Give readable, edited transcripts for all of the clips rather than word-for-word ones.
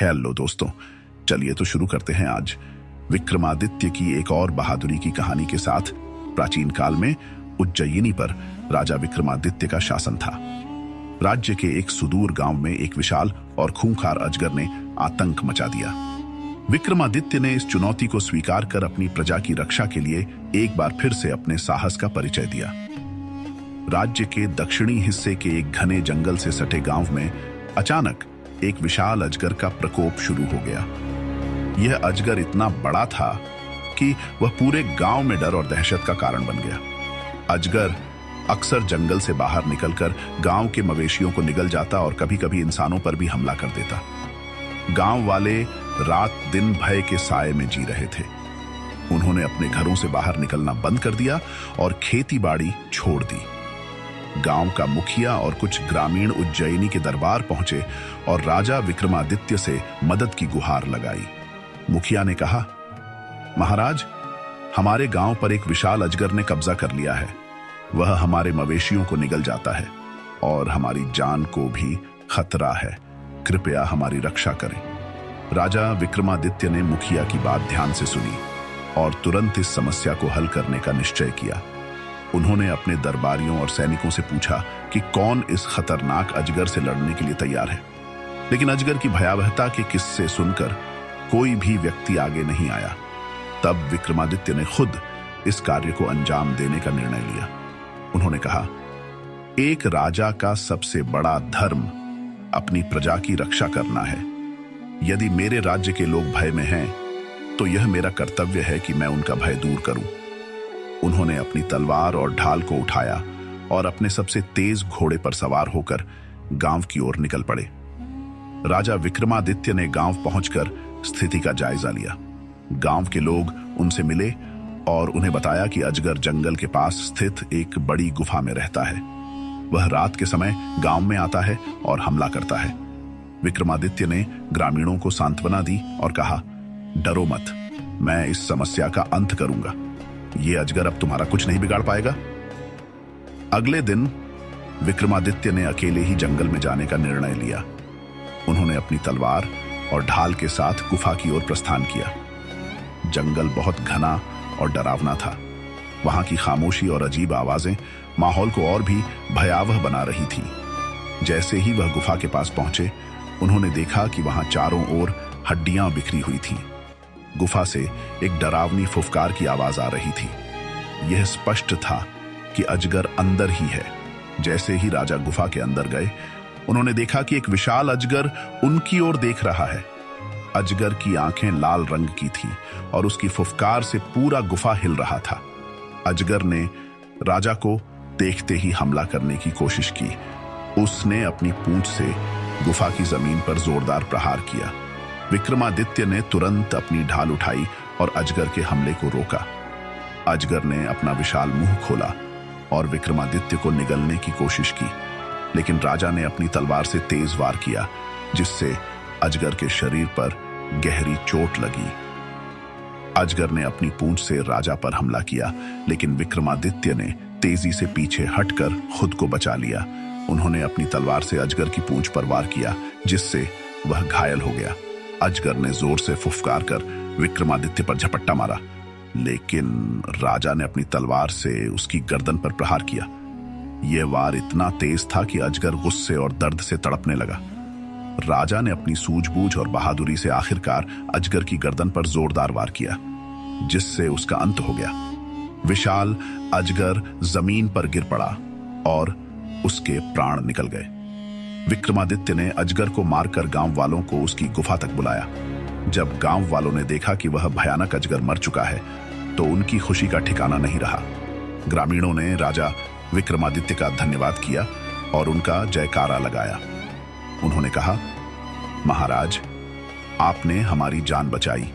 Hello दोस्तों, चलिए तो शुरू करते हैं आज विक्रमादित्य की एक और बहादुरी की कहानी के साथ। प्राचीन काल में उज्जयिनी पर राजा विक्रमादित्य का शासन था। राज्य के एक सुदूर गांव में एक विशाल और खूंखार अजगर ने आतंक मचा दिया। विक्रमादित्य ने इस चुनौती को स्वीकार कर अपनी प्रजा की रक्षा के लिए एक बार फिर से अपने साहस का परिचय दिया। राज्य के दक्षिणी हिस्से के एक घने जंगल से सटे गांव में अचानक एक विशाल अजगर का प्रकोप शुरू हो गया। यह अजगर इतना बड़ा था कि वह पूरे गांव में डर और दहशत का कारण बन गया। अजगर अक्सर जंगल से बाहर निकलकर गांव के मवेशियों को निगल जाता और कभी-कभी इंसानों पर भी हमला कर देता। गांव वाले रात दिन भय के साए में जी रहे थे। उन्होंने अपने घरों से बाहर निकलना बंद कर दिया और खेती-बाड़ी छोड़ दी। गांव का मुखिया और कुछ ग्रामीण उज्जयिनी के दरबार पहुंचे और राजा विक्रमादित्य से मदद की गुहार लगाई। मुखिया ने कहा, महाराज, हमारे गांव पर एक विशाल अजगर ने कब्जा कर लिया है। वह हमारे मवेशियों को निगल जाता है और हमारी जान को भी खतरा है। कृपया हमारी रक्षा करें। राजा विक्रमादित्य ने मुखिया की बात ध्यान से सुनी और तुरंत इस समस्या को हल करने का निश्चय किया। उन्होंने अपने दरबारियों और सैनिकों से पूछा कि कौन इस खतरनाक अजगर से लड़ने के लिए तैयार है। लेकिन अजगर की भयावहता के किस्से सुनकर कोई भी व्यक्ति आगे नहीं आया। तब विक्रमादित्य ने खुद इस कार्य को अंजाम देने का निर्णय लिया। उन्होंने कहा, एक राजा का सबसे बड़ा धर्म अपनी प्रजा की रक्षा करना है। यदि मेरे राज्य के लोग भय में हैं, तो यह मेरा कर्तव्य है कि मैं उनका भय दूर करूं। उन्होंने अपनी तलवार और ढाल को उठाया और अपने सबसे तेज घोड़े पर सवार होकर गांव की ओर निकल पड़े। राजा विक्रमादित्य ने गांव पहुंचकर स्थिति का जायजा लिया। गांव के लोग उनसे मिले और उन्हें बताया कि अजगर जंगल के पास स्थित एक बड़ी गुफा में रहता है। वह रात के समय गांव में आता है और हमला करता है। विक्रमादित्य ने ग्रामीणों को सांत्वना दी और कहा, डरो मत, मैं इस समस्या का अंत करूंगा। ये अजगर अब तुम्हारा कुछ नहीं बिगाड़ पाएगा। अगले दिन विक्रमादित्य ने अकेले ही जंगल में जाने का निर्णय लिया। उन्होंने अपनी तलवार और ढाल के साथ गुफा की ओर प्रस्थान किया। जंगल बहुत घना और डरावना था। वहां की खामोशी और अजीब आवाजें माहौल को और भी भयावह बना रही थी। जैसे ही वह गुफा के पास पहुंचे, उन्होंने देखा कि वहां चारों ओर हड्डियां बिखरी हुई थीं। गुफा से एक डरावनी फुफकार की आवाज आ रही थी। यह स्पष्ट था कि अजगर अंदर ही है। जैसे ही राजा गुफा के अंदर गए, उन्होंने देखा कि एक विशाल अजगर उनकी ओर देख रहा है। अजगर की आंखें लाल रंग की थीं और उसकी फुफकार से पूरा गुफा हिल रहा था। अजगर ने राजा को देखते ही हमला करने की कोशिश की। उसने अपनी पूंछ से गुफा की जमीन पर जोरदार प्रहार किया। विक्रमादित्य ने तुरंत अपनी ढाल उठाई और अजगर के हमले को रोका। अजगर ने अपना विशाल मुंह खोला और विक्रमादित्य को निगलने की कोशिश की, लेकिन राजा ने अपनी तलवार से तेज वार किया, जिससे अजगर के शरीर पर गहरी चोट लगी। अजगर ने अपनी पूंछ से राजा पर हमला किया, लेकिन विक्रमादित्य ने तेजी से पीछे हटकर खुद को बचा लिया। उन्होंने अपनी तलवार से अजगर की पूंछ पर वार किया, जिससे वह घायल हो गया। अजगर ने जोर से फुफकार कर विक्रमादित्य पर झपट्टा मारा, लेकिन राजा ने अपनी तलवार से उसकी गर्दन पर प्रहार किया। यह वार इतना तेज था कि अजगर गुस्से और दर्द से तड़पने लगा। राजा ने अपनी सूझबूझ और बहादुरी से आखिरकार अजगर की गर्दन पर जोरदार वार किया, जिससे उसका अंत हो गया। विशाल अजगर जमीन पर गिर पड़ा और उसके प्राण निकल गए। विक्रमादित्य ने अजगर को मारकर गांव वालों को उसकी गुफा तक बुलाया। जब गांव वालों ने देखा कि वह भयानक अजगर मर चुका है, तो उनकी खुशी का ठिकाना नहीं रहा। ग्रामीणों ने राजा विक्रमादित्य का धन्यवाद किया और उनका जयकारा लगाया। उन्होंने कहा, महाराज, आपने हमारी जान बचाई।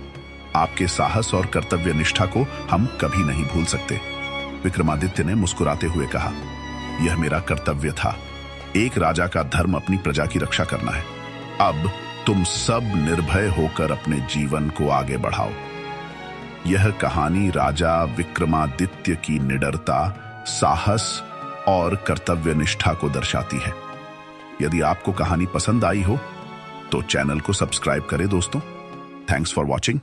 आपके साहस और कर्तव्य निष्ठा को हम कभी नहीं भूल सकते। विक्रमादित्य ने मुस्कुराते हुए कहा, यह मेरा कर्तव्य था। एक राजा का धर्म अपनी प्रजा की रक्षा करना है। अब तुम सब निर्भय होकर अपने जीवन को आगे बढ़ाओ। यह कहानी राजा विक्रमादित्य की निडरता, साहस और कर्तव्य निष्ठा को दर्शाती है। यदि आपको कहानी पसंद आई हो तो चैनल को सब्सक्राइब करें दोस्तों। Thanks for watching.